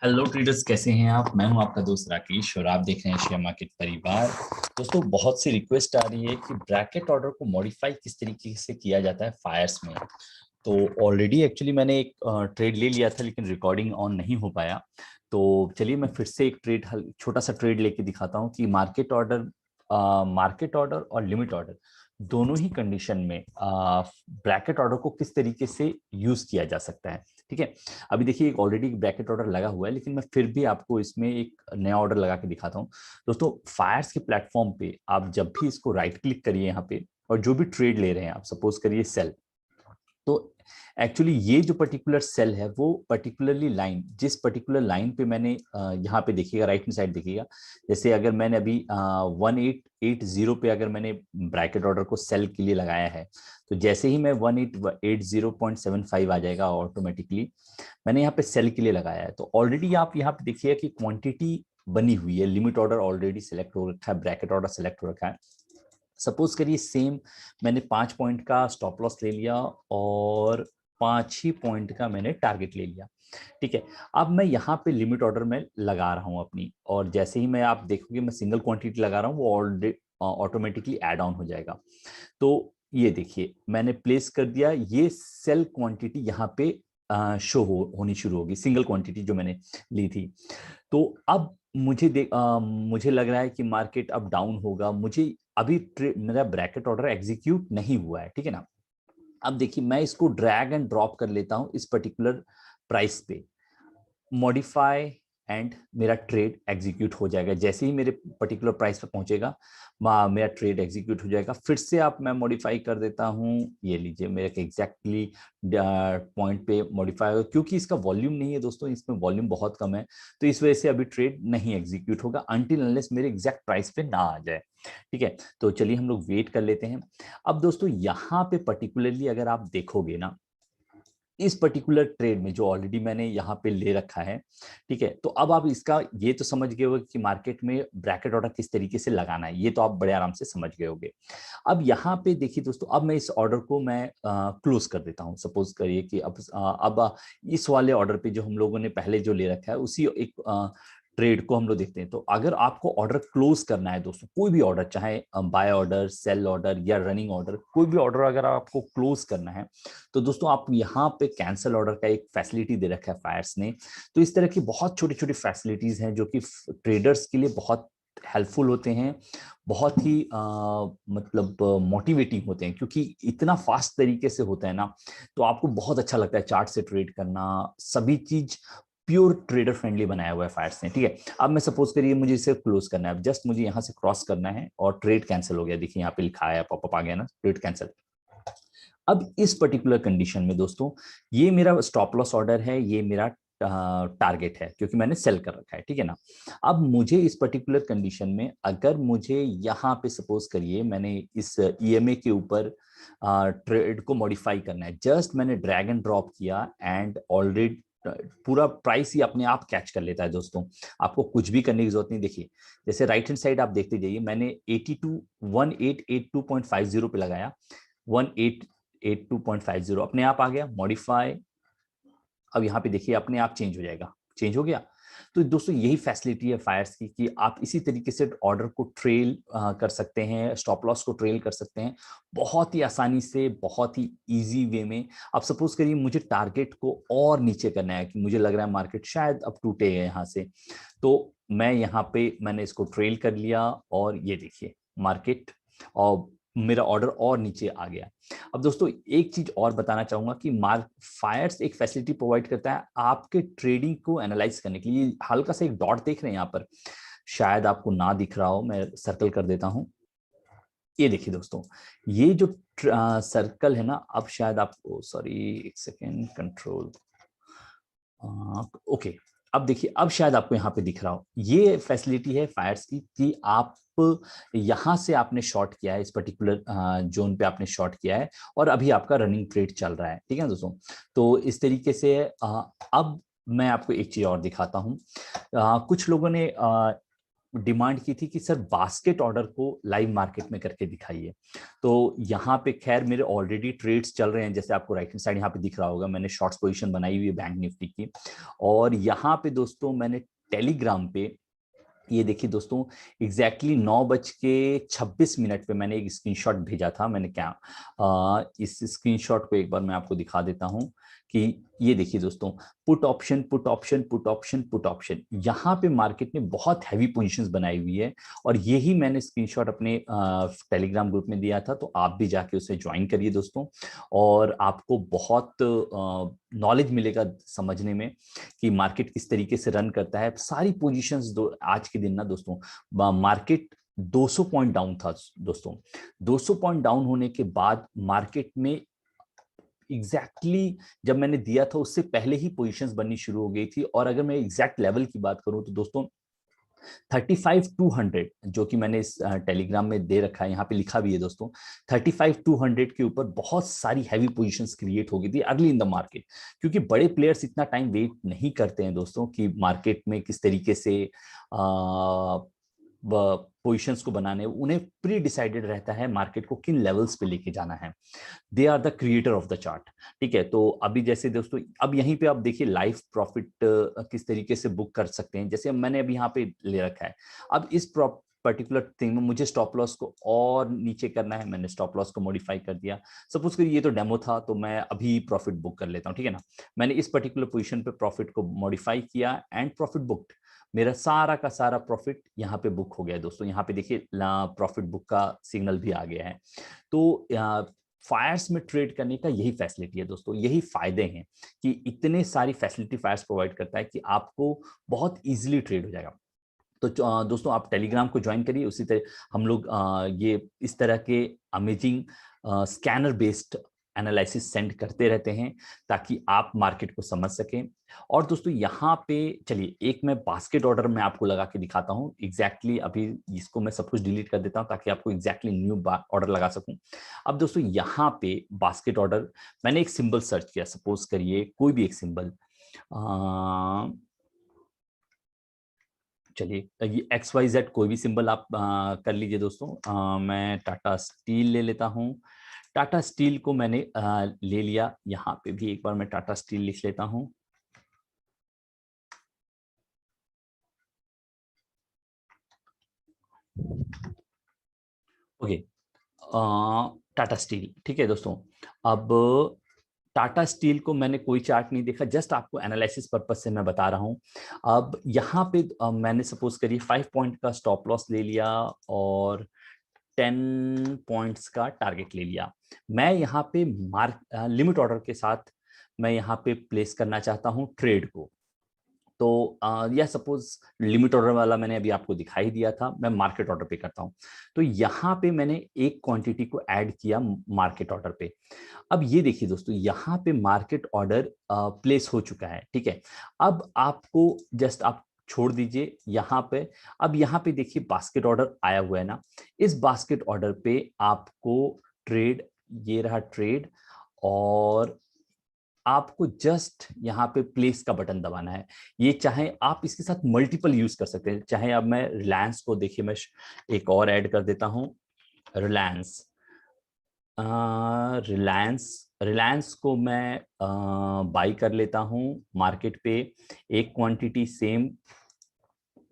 Hello traders, कैसे हैं आप। मैं हूं आपका दोस्त राकेश और आप देख रहे हैं शेयर मार्केट परिवार। दोस्तों, बहुत सी रिक्वेस्ट आ रही है कि ब्रैकेट ऑर्डर को मॉडिफाई किस तरीके से किया जाता है फायर्स में। तो ऑलरेडी एक्चुअली मैंने एक ट्रेड ले लिया था, लेकिन रिकॉर्डिंग ऑन नहीं हो पाया। तो चलिए मैं फिर से एक ट्रेड, छोटा सा ट्रेड लेके दिखाता हूँ कि मार्केट ऑर्डर और लिमिट ऑर्डर दोनों ही कंडीशन में ब्रैकेट ऑर्डर को किस तरीके से यूज किया जा सकता है। ठीक है, अभी देखिए एक ऑलरेडी ब्रैकेट ऑर्डर लगा हुआ है, लेकिन मैं फिर भी आपको इसमें एक नया ऑर्डर लगा के दिखाता हूँ। दोस्तों, फायर्स के प्लेटफॉर्म पे आप जब भी इसको राइट क्लिक करिए यहाँ पे, और जो भी ट्रेड ले रहे हैं आप, सपोज करिए सेल, तो एक्चुअली ये जो पर्टिकुलर सेल है वो पर्टिकुलरली लाइन, जिस पर्टिकुलर लाइन पे मैंने यहाँ पे देखिएगा, राइट हैंड साइड देखिएगा। जैसे अगर मैंने अभी 1880 पे अगर मैंने ब्रैकेट ऑर्डर को सेल के लिए लगाया है, तो जैसे ही मैं 1880.75 आ जाएगा ऑटोमेटिकली, मैंने यहाँ पे सेल के लिए लगाया है। तो ऑलरेडी आप यहाँ पे देखिएगा कि क्वांटिटी बनी हुई है, लिमिट ऑर्डर ऑलरेडी सिलेक्ट हो रखा है, ब्रैकेट ऑर्डर सिलेक्ट हो रखा है। सपोज करिए सेम मैंने 5 पॉइंट का स्टॉप लॉस ले लिया और 5 ही पॉइंट का मैंने टारगेट ले लिया। ठीक है, अब मैं यहाँ पे लिमिट ऑर्डर में लगा रहा हूँ अपनी, और जैसे ही मैं, आप देखोगे मैं सिंगल क्वांटिटी लगा रहा हूँ, वो ऑलरेडी ऑटोमेटिकली ऐड ऑन हो जाएगा। तो ये देखिए मैंने प्लेस कर दिया, ये सेल क्वांटिटी यहाँ पे शो होनी शुरू होगी, सिंगल क्वांटिटी जो मैंने ली थी। तो अब मुझे लग रहा है कि मार्केट अब डाउन होगा। मुझे अभी मेरा ब्रैकेट ऑर्डर एग्जीक्यूट नहीं हुआ है, ठीक है ना। अब देखिए मैं इसको ड्रैग एंड ड्रॉप कर लेता हूं इस पर्टिकुलर प्राइस पे, मॉडिफाई, एंड मेरा ट्रेड एग्जीक्यूट हो जाएगा। जैसे ही मेरे पर्टिकुलर प्राइस पे पहुंचेगा, मेरा ट्रेड एग्जीक्यूट हो जाएगा। फिर से आप मैं मॉडिफाई कर देता हूं, ये लीजिए मेरे एग्जैक्टली पॉइंट पे मॉडिफाई, क्योंकि इसका वॉल्यूम नहीं है दोस्तों, इसमें वॉल्यूम बहुत कम है, तो इस वजह से अभी ट्रेड नहीं एग्जीक्यूट होगा अनटिल अनलेस मेरे एग्जैक्ट प्राइस पे ना आ जाए। ठीक है, तो चलिए हम लोग वेट कर लेते हैं। अब दोस्तों यहाँ पे पर्टिकुलरली अगर आप देखोगे ना, इस पर्टिकुलर ट्रेड में जो ऑलरेडी मैंने यहाँ पे ले रखा है, ठीक है, तो अब आप इसका ये तो समझ गए होगे कि मार्केट में ब्रैकेट ऑर्डर किस तरीके से लगाना है, ये तो आप बड़े आराम से समझ गए होंगे। अब यहाँ पे देखिए दोस्तों, अब मैं इस ऑर्डर को मैं क्लोज कर देता हूँ। सपोज करिए कि अब इस वाले ऑर्डर पे जो हम लोगों ने पहले जो ले रखा है, उसी एक ट्रेड को हम लोग देखते हैं। तो अगर आपको ऑर्डर क्लोज करना है दोस्तों, कोई भी ऑर्डर, चाहे बाय ऑर्डर, सेल ऑर्डर या रनिंग ऑर्डर, कोई भी ऑर्डर अगर आपको क्लोज करना है, तो दोस्तों आप यहाँ पे कैंसिल ऑर्डर का एक फैसिलिटी दे रखा है फायर्स ने। तो इस तरह की बहुत छोटी छोटी फैसिलिटीज हैं जो कि ट्रेडर्स के लिए बहुत हेल्पफुल होते हैं, बहुत ही मतलब मोटिवेटिंग होते हैं, क्योंकि इतना फास्ट तरीके से होता है ना, तो आपको बहुत अच्छा लगता है चार्ट से ट्रेड करना। सभी चीज प्योर ट्रेडर फ्रेंडली बनाया हुआ है फायर्स ने। ठीक है, अब मैं सपोज करिए मुझे इसे क्लोज करना है, अब जस्ट मुझे यहाँ से क्रॉस करना है और ट्रेड कैंसिल हो गया। देखिए यहाँ पे लिखा है, पॉपअप आ गया ना, ट्रेड कैंसिल। अब इस पर्टिकुलर कंडीशन में दोस्तों, ये मेरा स्टॉप लॉस ऑर्डर है, ये मेरा टारगेट है, क्योंकि मैंने सेल कर रखा है, ठीक है ना। अब मुझे इस पर्टिकुलर कंडीशन में, अगर मुझे यहाँ पे सपोज करिए मैंने इस ईएमए के ऊपर ट्रेड को मॉडिफाई करना है, जस्ट मैंने ड्रैग एंड ड्रॉप किया एंड ऑलरेडी पूरा प्राइस ही अपने आप कैच कर लेता है दोस्तों। आपको कुछ भी करने की जरूरत नहीं। देखिए जैसे राइट हैंड साइड आप देखते जाइए, मैंने 1882 पे लगाया, 1882.50 अपने आप आ गया मॉडिफाई। अब यहाँ पे देखिए अपने आप चेंज हो जाएगा, चेंज हो गया। तो दोस्तों यही फैसिलिटी है फायर्स की, कि आप इसी तरीके से ऑर्डर को ट्रेल कर सकते हैं, स्टॉप लॉस को ट्रेल कर सकते हैं, बहुत ही आसानी से, बहुत ही इजी वे में। अब सपोज करिए मुझे टारगेट को और नीचे करना है, कि मुझे लग रहा है मार्केट शायद अब टूटे यहाँ से, तो मैं यहाँ पे मैंने इसको ट्रेल कर लिया, और ये देखिए मार्केट और मेरा ऑर्डर और नीचे आ गया। अब दोस्तों एक चीज और बताना चाहूंगा कि मार्क फायर्स एक फैसिलिटी प्रोवाइड करता है आपके ट्रेडिंग को एनालाइज करने के लिए। हल्का सा एक डॉट देख रहे हैं यहाँ पर, शायद आपको ना दिख रहा हो, मैं सर्कल कर देता हूं। ये देखिए दोस्तों, ये जो सर्कल है ना, अब शायद आपको, सॉरी एक सेकेंड, कंट्रोल, ओके, अब देखिए, अब शायद आपको यहाँ पे दिख रहा हो, ये फैसिलिटी है फायर्स की, कि आप यहां से आपने शॉर्ट किया है, इस पर्टिकुलर जोन पे आपने शॉर्ट किया है, और अभी आपका रनिंग ट्रेड चल रहा है, ठीक है दोस्तों। तो इस तरीके से अब मैं आपको एक चीज और दिखाता हूं। कुछ लोगों ने डिमांड की थी कि सर बास्केट ऑर्डर को लाइव मार्केट में करके दिखाइए। तो यहाँ पे खैर मेरे ऑलरेडी ट्रेड्स चल रहे हैं, जैसे आपको राइट हैंड साइड यहाँ पे दिख रहा होगा, मैंने शॉर्ट्स पोजीशन बनाई हुई है बैंक निफ्टी की। और यहाँ पे दोस्तों मैंने टेलीग्राम पे, ये देखिए दोस्तों, एग्जैक्टली 9:26 पे मैंने एक स्क्रीनशॉट भेजा था। मैंने क्या इस स्क्रीनशॉट को एक बार मैं आपको दिखा देता हूं कि ये देखिए दोस्तों, put option put option put option put option, यहाँ पे मार्केट ने बहुत हैवी पोजीशंस बनाई हुई है। और यही मैंने स्क्रीनशॉट अपने टेलीग्राम ग्रुप में दिया था, तो आप भी जाके उसे ज्वाइन करिए दोस्तों, और आपको बहुत नॉलेज मिलेगा समझने में कि मार्केट किस तरीके से रन करता है। सारी पोजीशंस आज के दिन ना दोस्तों, मार्केट 200 पॉइंट डाउन था दोस्तों। 200 पॉइंट डाउन होने के बाद मार्केट में जब मैंने दिया था उससे पहले ही पोजीशंस बननी शुरू हो गई थी। और अगर मैं एग्जैक्ट लेवल की बात करूं तो दोस्तों 35,200, जो कि मैंने इस टेलीग्राम में दे रखा है, यहाँ पे लिखा भी है दोस्तों, 35,200 के ऊपर बहुत सारी हैवी पोजीशंस क्रिएट हो गई थी अर्ली इन द मार्केट। क्योंकि बड़े प्लेयर्स इतना टाइम वेट नहीं करते हैं दोस्तों कि मार्केट में किस तरीके से पोजीशंस को बनाने, उन्हें प्री डिसाइडेड रहता है मार्केट को किन लेवल्स पे लेके जाना है। They are the creator of the chart. ठीक है, तो अभी जैसे दोस्तों, अब यहीं पे आप देखिए लाइव प्रॉफिट किस तरीके से बुक कर सकते हैं। जैसे मैंने अभी यहाँ पे ले रखा है, अब इस पर्टिकुलर थिंग में मुझे स्टॉप लॉस को और नीचे करना है, मैंने स्टॉप लॉस को मॉडिफाई कर दिया। सपोज करिए ये तो डेमो था, तो मैं अभी प्रॉफिट बुक कर लेता हूँ, ठीक है ना। मैंने इस पर्टिकुलर पोजीशन पे प्रॉफिट को मॉडिफाई किया एंड प्रॉफिट बुक्ड। मेरा सारा का सारा प्रॉफिट यहाँ पे बुक हो गया दोस्तों। यहाँ पे देखिए प्रॉफिट बुक का सिग्नल भी आ गया है। तो फायर्स में ट्रेड करने का यही फैसिलिटी है दोस्तों, यही फायदे हैं कि इतने सारी फैसिलिटी फायर्स प्रोवाइड करता है कि आपको बहुत इजीली ट्रेड हो जाएगा। तो दोस्तों आप टेलीग्राम को ज्वाइन करिए। उसी तरह हम लोग ये इस तरह के amazing scanner based analysis send करते रहते हैं ताकि आप मार्केट को समझ सकें। और दोस्तों यहाँ पे चलिए एक मैं बास्केट ऑर्डर में आपको लगा के दिखाता हूँ एग्जैक्टली। अभी इसको मैं सब कुछ डिलीट कर देता हूँ ताकि आपको एग्जैक्टली न्यू ऑर्डर लगा सकूं। अब दोस्तों यहाँ पे बास्केट ऑर्डर मैंने एक सिंबल सर्च किया, सपोज करिए कोई भी एक सिंबल, चलिए ये XYZ कोई भी सिंबल आप कर लीजिए दोस्तों। मैं टाटा स्टील ले लेता हूँ। टाटा स्टील को मैंने ले लिया। यहाँ पे भी एक बार मैं टाटा स्टील लिख लेता हूँ। ओके, टाटा स्टील, ठीक है दोस्तों। अब टाटा स्टील को मैंने कोई चार्ट नहीं देखा, जस्ट आपको एनालिसिस पर्पस से मैं बता रहा हूं। अब यहाँ पे मैंने सपोज करिए 5 पॉइंट का स्टॉप लॉस ले लिया और 10 पॉइंट्स का टारगेट ले लिया। मैं यहाँ पे लिमिट ऑर्डर के साथ मैं यहाँ पे प्लेस करना चाहता हूँ ट्रेड को। तो यह सपोज लिमिट ऑर्डर वाला मैंने अभी आपको दिखाई दिया था, मैं मार्केट ऑर्डर पे करता हूं। तो यहाँ पे मैंने एक क्वांटिटी को ऐड किया मार्केट ऑर्डर पे। अब ये देखिए दोस्तों, यहाँ पे मार्केट ऑर्डर प्लेस हो चुका है, ठीक है। अब आपको जस्ट आप छोड़ दीजिए यहाँ पे। अब यहाँ पे देखिए बास्केट ऑर्डर आया हुआ है ना, इस बास्केट ऑर्डर पे आपको ट्रेड, ये रहा ट्रेड, और आपको जस्ट यहाँ पे प्लेस का बटन दबाना है। ये चाहे आप इसके साथ मल्टीपल यूज कर सकते हैं, चाहे अब मैं रिलायंस को देखिए मैं एक और ऐड कर देता हूं, रिलायंस। रिलायंस रिलायंस को मैं बाई कर लेता हूं मार्केट पे, एक क्वांटिटी सेम।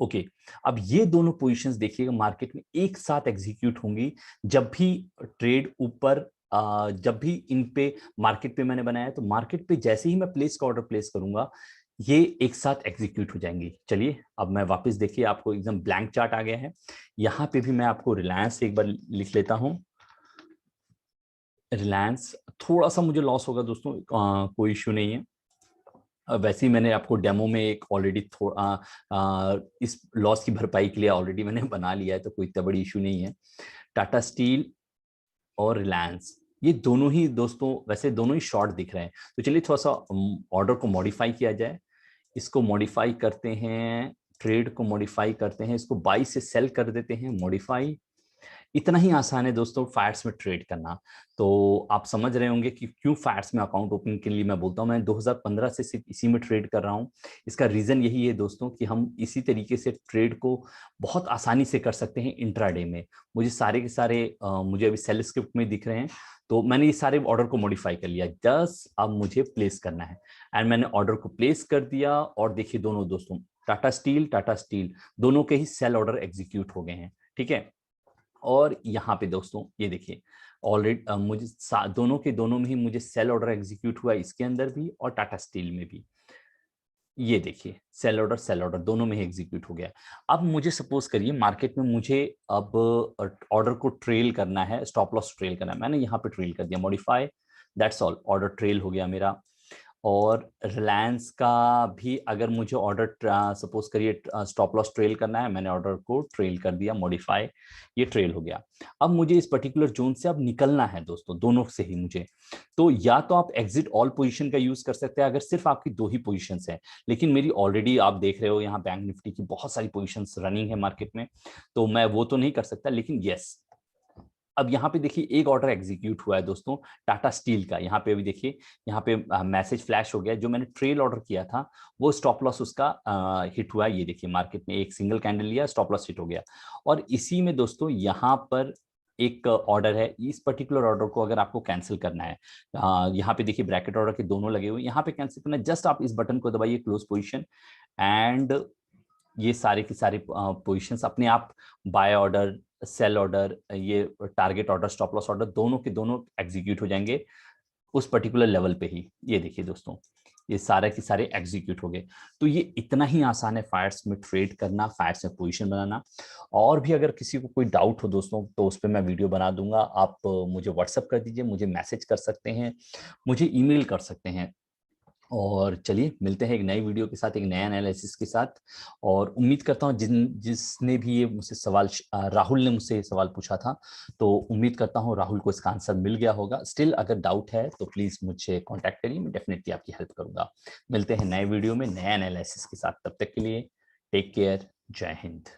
ओके, अब ये दोनों पोजीशंस देखिएगा मार्केट में एक साथ एग्जीक्यूट होंगी जब भी ट्रेड ऊपर, जब भी इन पे मार्केट पे मैंने बनाया, तो मार्केट पे जैसे ही मैं प्लेस का ऑर्डर प्लेस करूंगा ये एक साथ एग्जीक्यूट हो जाएंगी। चलिए अब मैं वापस देखिए, आपको एकदम ब्लैंक चार्ट आ गया है। यहाँ पे भी मैं आपको रिलायंस एक बार लिख लेता हूँ। रिलायंस थोड़ा सा मुझे लॉस होगा दोस्तों, कोई इश्यू नहीं है। वैसे ही मैंने आपको डेमो में एक ऑलरेडी थोड़ा इस लॉस की भरपाई के लिए ऑलरेडी मैंने बना लिया है, तो कोई इतना बड़ी इशू नहीं है। टाटा स्टील और रिलायंस ये दोनों ही दोस्तों वैसे दोनों ही शॉर्ट दिख रहे हैं। तो चलिए थोड़ा सा ऑर्डर को मॉडिफाई किया जाए। इसको मॉडिफाई करते हैं, ट्रेड को मॉडिफाई करते हैं, इसको बाई से सेल कर देते हैं, मॉडिफाई। इतना ही आसान है दोस्तों फायर्स में ट्रेड करना। तो आप समझ रहे होंगे कि क्यों फायर्स में अकाउंट ओपनिंग के लिए मैं बोलता हूँ, मैं 2015 से सिर्फ इसी में ट्रेड कर रहा हूँ। इसका रीजन यही है दोस्तों कि हम इसी तरीके से ट्रेड को बहुत आसानी से कर सकते हैं इंट्राडे में। मुझे सारे के सारे मुझे अभी सेल स्क्रिप्ट में दिख रहे हैं, तो मैंने ये सारे ऑर्डर को मॉडिफाई कर लिया, जस्ट अब मुझे प्लेस करना है। एंड मैंने ऑर्डर को प्लेस कर दिया और देखिए दोनों दोस्तों टाटा स्टील दोनों के ही सेल ऑर्डर एग्जीक्यूट हो गए हैं, ठीक है। और यहाँ पे दोस्तों ये देखिए ऑलरेडी मुझे दोनों के दोनों में ही मुझे सेल ऑर्डर एग्जीक्यूट हुआ, इसके अंदर भी और टाटा स्टील में भी। ये देखिए सेल ऑर्डर दोनों में ही एग्जीक्यूट हो गया। अब मुझे सपोज करिए मार्केट में मुझे अब ऑर्डर को ट्रेल करना है, स्टॉप लॉस ट्रेल करना है, मैंने यहाँ पे ट्रेल कर दिया modify, that's all, order trail हो गया मेरा। और रिलायंस का भी अगर मुझे ऑर्डर सपोज करिए स्टॉप लॉस ट्रेल करना है, मैंने ऑर्डर को ट्रेल कर दिया मॉडिफाई, ये ट्रेल हो गया। अब मुझे इस पर्टिकुलर जोन से अब निकलना है दोस्तों, दोनों से ही मुझे। तो या तो आप एग्जिट ऑल पोजीशन का यूज कर सकते हैं अगर सिर्फ आपकी दो ही पोजीशंस है, लेकिन मेरी ऑलरेडी आप देख रहे हो यहाँ बैंक निफ्टी की बहुत सारी पोजीशंस रनिंग है मार्केट में, तो मैं वो तो नहीं कर सकता। लेकिन यस, अब यहाँ पे देखिए एक ऑर्डर एग्जीक्यूट हुआ है दोस्तों टाटा स्टील का। यहाँ पे अभी देखिए यहाँ पे मैसेज फ्लैश हो गया, जो मैंने ट्रेल ऑर्डर किया था वो स्टॉप लॉस उसका हिट हुआ है। ये देखिए मार्केट में एक सिंगल कैंडल लिया, स्टॉप लॉस हिट हो गया। और इसी में दोस्तों यहाँ पर एक ऑर्डर है, इस पर्टिकुलर ऑर्डर को अगर आपको कैंसिल करना है, यहाँ पे देखिए ब्रैकेट ऑर्डर के दोनों लगे हुए, यहाँ पे कैंसिल करना है, जस्ट आप इस बटन को दबाइए क्लोज पोजीशन, एंड ये सारे की सारी पोजीशंस अपने आप बाय ऑर्डर, सेल ऑर्डर, ये target order, stop loss order दोनों के दोनों एग्जीक्यूट हो जाएंगे उस पर्टिकुलर लेवल पे ही। ये देखिए दोस्तों ये सारे के सारे एग्जीक्यूट हो गए। तो ये इतना ही आसान है फायर्स में ट्रेड करना, फायर्स में पोजीशन बनाना। और भी अगर किसी को कोई डाउट हो दोस्तों तो उस पर मैं वीडियो बना दूंगा, आप मुझे व्हाट्सअप कर दीजिए, मुझे मैसेज कर सकते हैं, मुझे ईमेल कर सकते हैं। और चलिए मिलते हैं एक नई वीडियो के साथ, एक नया एनालिसिस के साथ। और उम्मीद करता हूँ जिसने भी ये मुझसे सवाल राहुल ने मुझसे ये सवाल पूछा था, तो उम्मीद करता हूँ राहुल को इसका आंसर मिल गया होगा। स्टिल अगर डाउट है तो प्लीज मुझे कांटेक्ट करिए, मैं डेफिनेटली आपकी हेल्प करूंगा। मिलते हैं नए वीडियो में नया एनालिसिस के साथ, तब तक के लिए टेक केयर, जय हिंद।